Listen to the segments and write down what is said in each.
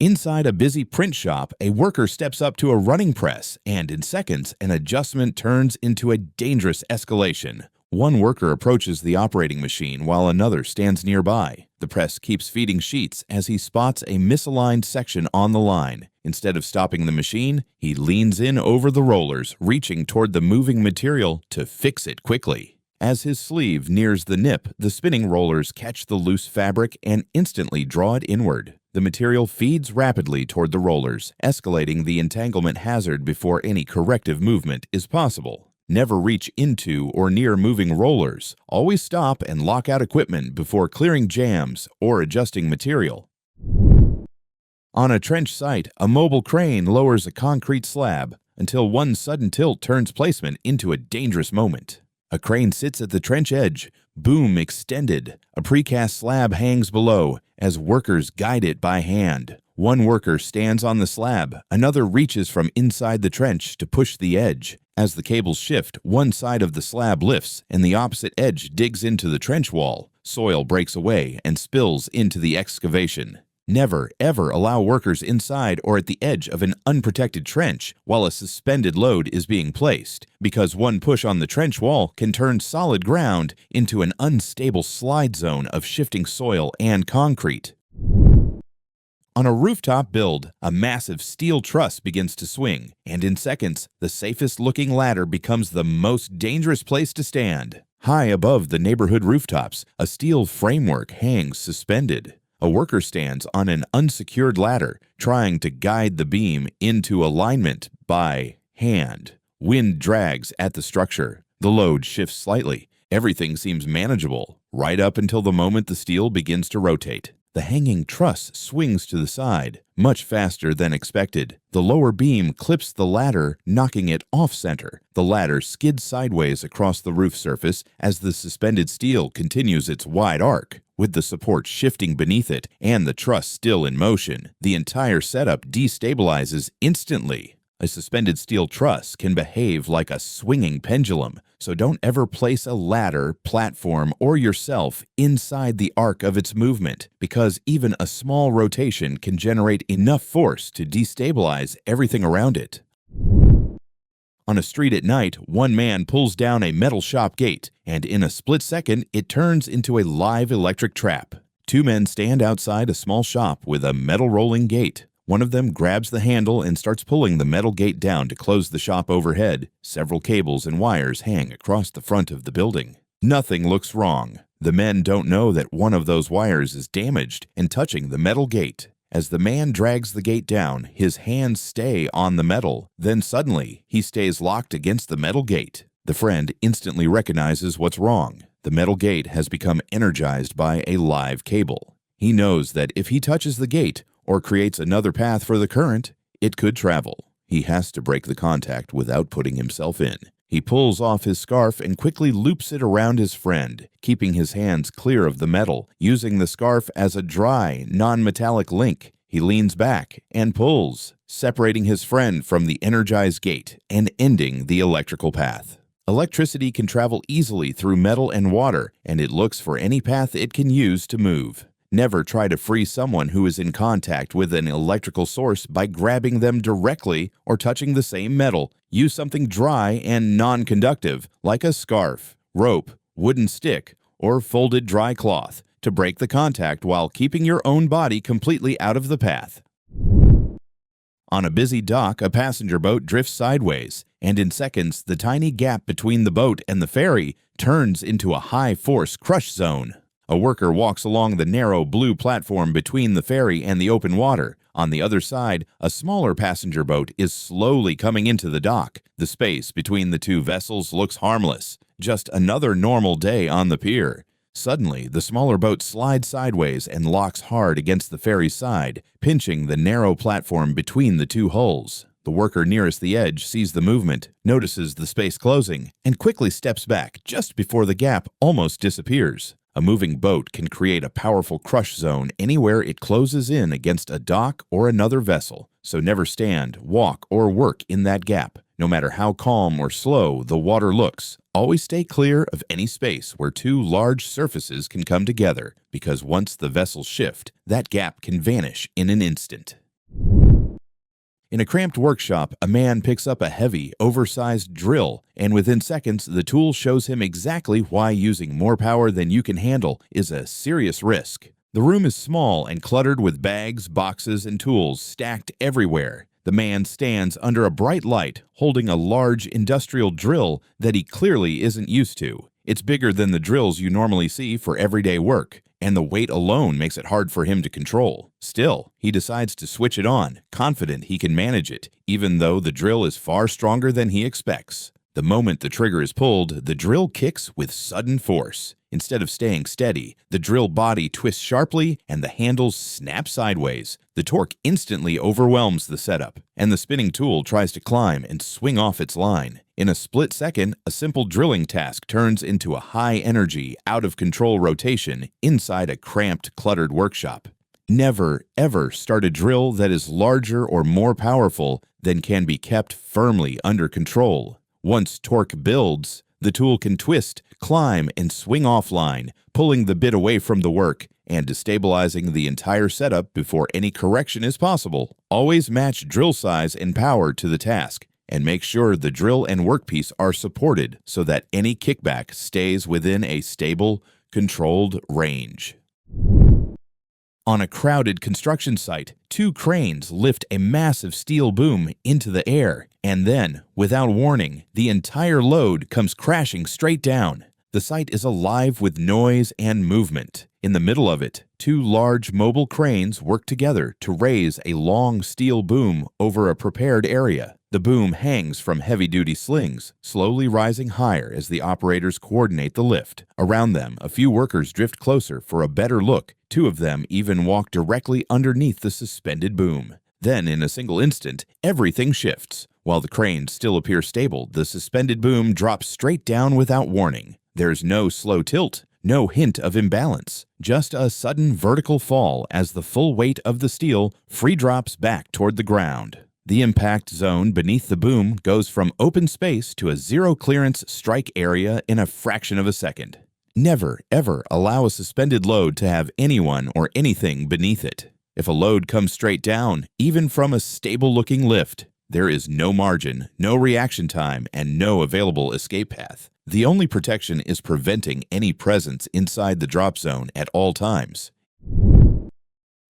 Inside a busy print shop, a worker steps up to a running press, and in seconds, an adjustment turns into a dangerous escalation. One worker approaches the operating machine while another stands nearby. The press keeps feeding sheets as he spots a misaligned section on the line. Instead of stopping the machine, he leans in over the rollers, reaching toward the moving material to fix it quickly. As his sleeve nears the nip, the spinning rollers catch the loose fabric and instantly draw it inward. The material feeds rapidly toward the rollers, escalating the entanglement hazard before any corrective movement is possible. Never reach into or near moving rollers. Always stop and lock out equipment before clearing jams or adjusting material. On a trench site, a mobile crane lowers a concrete slab until one sudden tilt turns placement into a dangerous moment. A crane sits at the trench edge, boom extended. A precast slab hangs below as workers guide it by hand. One worker stands on the slab, another reaches from inside the trench to push the edge. As the cables shift, one side of the slab lifts and the opposite edge digs into the trench wall. Soil breaks away and spills into the excavation. Never, ever allow workers inside or at the edge of an unprotected trench while a suspended load is being placed, because one push on the trench wall can turn solid ground into an unstable slide zone of shifting soil and concrete. On a rooftop build, a massive steel truss begins to swing, and in seconds, the safest-looking ladder becomes the most dangerous place to stand. High above the neighborhood rooftops, a steel framework hangs suspended. A worker stands on an unsecured ladder, trying to guide the beam into alignment by hand. Wind drags at the structure. The load shifts slightly. Everything seems manageable, right up until the moment the steel begins to rotate. The hanging truss swings to the side, much faster than expected. The lower beam clips the ladder, knocking it off-center. The ladder skids sideways across the roof surface as the suspended steel continues its wide arc. With the support shifting beneath it and the truss still in motion, the entire setup destabilizes instantly. A suspended steel truss can behave like a swinging pendulum, so don't ever place a ladder, platform, or yourself inside the arc of its movement, because even a small rotation can generate enough force to destabilize everything around it. On a street at night, one man pulls down a metal shop gate, and in a split second, it turns into a live electric trap. Two men stand outside a small shop with a metal rolling gate. One of them grabs the handle and starts pulling the metal gate down to close the shop overhead. Several cables and wires hang across the front of the building. Nothing looks wrong. The men don't know that one of those wires is damaged and touching the metal gate. As the man drags the gate down, his hands stay on the metal. Then suddenly, he stays locked against the metal gate. The friend instantly recognizes what's wrong. The metal gate has become energized by a live cable. He knows that if he touches the gate or creates another path for the current, it could travel. He has to break the contact without putting himself in. He pulls off his scarf and quickly loops it around his friend, keeping his hands clear of the metal, using the scarf as a dry, non-metallic link. He leans back and pulls, separating his friend from the energized gate and ending the electrical path. Electricity can travel easily through metal and water, and it looks for any path it can use to move. Never try to free someone who is in contact with an electrical source by grabbing them directly or touching the same metal. Use something dry and non-conductive, like a scarf, rope, wooden stick, or folded dry cloth, to break the contact while keeping your own body completely out of the path. On a busy dock, a passenger boat drifts sideways, and in seconds, the tiny gap between the boat and the ferry turns into a high-force crush zone. A worker walks along the narrow blue platform between the ferry and the open water. On the other side, a smaller passenger boat is slowly coming into the dock. The space between the two vessels looks harmless, just another normal day on the pier. Suddenly, the smaller boat slides sideways and locks hard against the ferry's side, pinching the narrow platform between the two hulls. The worker nearest the edge sees the movement, notices the space closing, and quickly steps back just before the gap almost disappears. A moving boat can create a powerful crush zone anywhere it closes in against a dock or another vessel, so never stand, walk, or work in that gap. No matter how calm or slow the water looks, always stay clear of any space where two large surfaces can come together, because once the vessels shift, that gap can vanish in an instant. In a cramped workshop, a man picks up a heavy, oversized drill, and within seconds, the tool shows him exactly why using more power than you can handle is a serious risk. The room is small and cluttered with bags, boxes, and tools stacked everywhere. The man stands under a bright light, holding a large industrial drill that he clearly isn't used to. It's bigger than the drills you normally see for everyday work, and the weight alone makes it hard for him to control. Still, he decides to switch it on, confident he can manage it, even though the drill is far stronger than he expects. The moment the trigger is pulled, the drill kicks with sudden force. Instead of staying steady, the drill body twists sharply and the handles snap sideways. The torque instantly overwhelms the setup, and the spinning tool tries to climb and swing off its line. In a split second, a simple drilling task turns into a high-energy, out-of-control rotation inside a cramped, cluttered workshop. Never, ever start a drill that is larger or more powerful than can be kept firmly under control. Once torque builds, the tool can twist, climb, and swing offline, pulling the bit away from the work and destabilizing the entire setup before any correction is possible. Always match drill size and power to the task, and make sure the drill and workpiece are supported so that any kickback stays within a stable, controlled range. On a crowded construction site, 2 cranes lift a massive steel boom into the air, and then, without warning, the entire load comes crashing straight down. The site is alive with noise and movement. In the middle of it, 2 large mobile cranes work together to raise a long steel boom over a prepared area. The boom hangs from heavy-duty slings, slowly rising higher as the operators coordinate the lift. Around them, a few workers drift closer for a better look. 2 of them even walk directly underneath the suspended boom. Then, in a single instant, everything shifts. While the cranes still appear stable, the suspended boom drops straight down without warning. There's no slow tilt, no hint of imbalance, just a sudden vertical fall as the full weight of the steel free drops back toward the ground. The impact zone beneath the boom goes from open space to a zero-clearance strike area in a fraction of a second. Never, ever allow a suspended load to have anyone or anything beneath it. If a load comes straight down, even from a stable-looking lift, there is no margin, no reaction time, and no available escape path. The only protection is preventing any presence inside the drop zone at all times.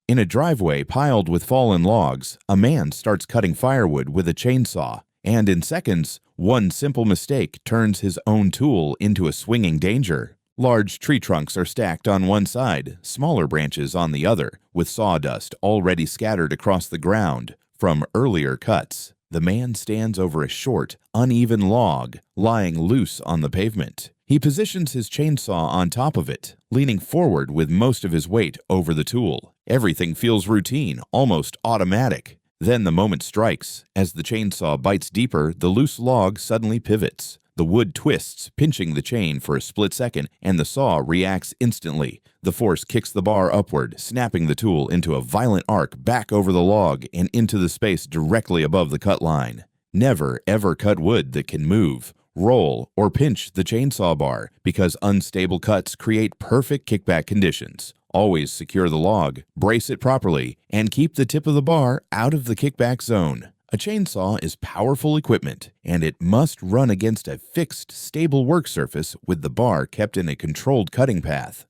In a driveway piled with fallen logs, a man starts cutting firewood with a chainsaw, and in seconds, one simple mistake turns his own tool into a swinging danger. Large tree trunks are stacked on one side, smaller branches on the other, with sawdust already scattered across the ground from earlier cuts. The man stands over a short, uneven log lying loose on the pavement. He positions his chainsaw on top of it, leaning forward with most of his weight over the tool. Everything feels routine, almost automatic. Then the moment strikes. As the chainsaw bites deeper, the loose log suddenly pivots. The wood twists, pinching the chain for a split second, and the saw reacts instantly. The force kicks the bar upward, snapping the tool into a violent arc back over the log and into the space directly above the cut line. Never, ever cut wood that can move, roll, or pinch the chainsaw bar because unstable cuts create perfect kickback conditions. Always secure the log, brace it properly, and keep the tip of the bar out of the kickback zone. A chainsaw is powerful equipment, and it must run against a fixed, stable work surface with the bar kept in a controlled cutting path.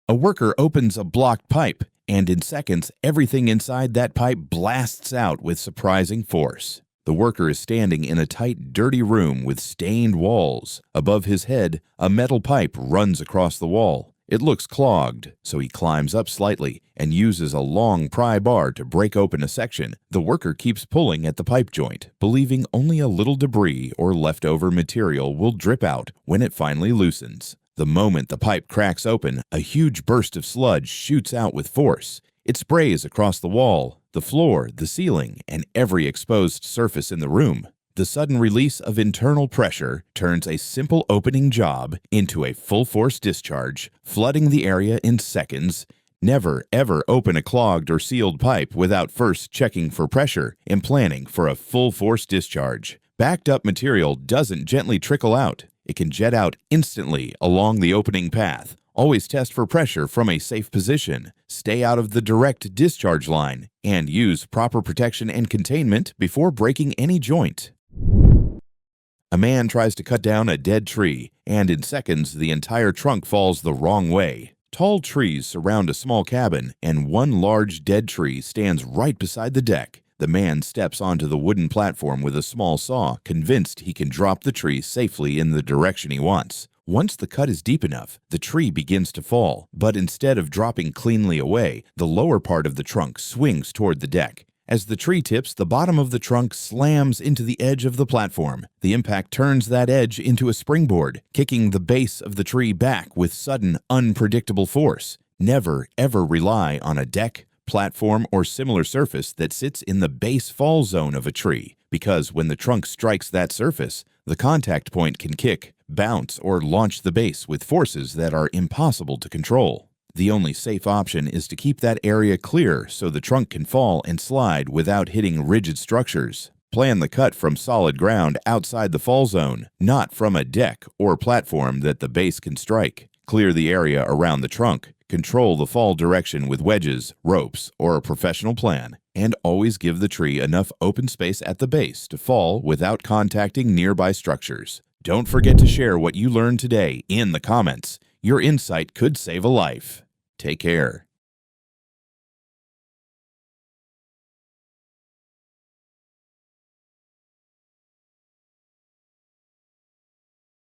A worker opens a blocked pipe, and in seconds, everything inside that pipe blasts out with surprising force. The worker is standing in a tight, dirty room with stained walls. Above his head, a metal pipe runs across the wall. It looks clogged, so he climbs up slightly and uses a long pry bar to break open a section. The worker keeps pulling at the pipe joint, believing only a little debris or leftover material will drip out when it finally loosens. The moment the pipe cracks open, a huge burst of sludge shoots out with force. It sprays across the wall, the floor, the ceiling, and every exposed surface in the room. The sudden release of internal pressure turns a simple opening job into a full-force discharge, flooding the area in seconds. Never, ever open a clogged or sealed pipe without first checking for pressure and planning for a full-force discharge. Backed up material doesn't gently trickle out. It can jet out instantly along the opening path, Always test for pressure from a safe position, stay out of the direct discharge line, and use proper protection and containment before breaking any joint. A man tries to cut down a dead tree, and in seconds the entire trunk falls the wrong way. Tall trees surround a small cabin, and one large dead tree stands right beside the deck. The man steps onto the wooden platform with a small saw, convinced he can drop the tree safely in the direction he wants. Once the cut is deep enough, the tree begins to fall, but instead of dropping cleanly away, the lower part of the trunk swings toward the deck. As the tree tips, the bottom of the trunk slams into the edge of the platform. The impact turns that edge into a springboard, kicking the base of the tree back with sudden, unpredictable force. Never, ever rely on a deck, platform, or similar surface that sits in the base fall zone of a tree, because when the trunk strikes that surface, the contact point can kick, bounce, or launch the base with forces that are impossible to control. The only safe option is to keep that area clear so the trunk can fall and slide without hitting rigid structures. Plan the cut from solid ground outside the fall zone, not from a deck or platform that the base can strike. Clear the area around the trunk, control the fall direction with wedges, ropes, or a professional plan, and always give the tree enough open space at the base to fall without contacting nearby structures. Don't forget to share what you learned today in the comments. Your insight could save a life. Take care.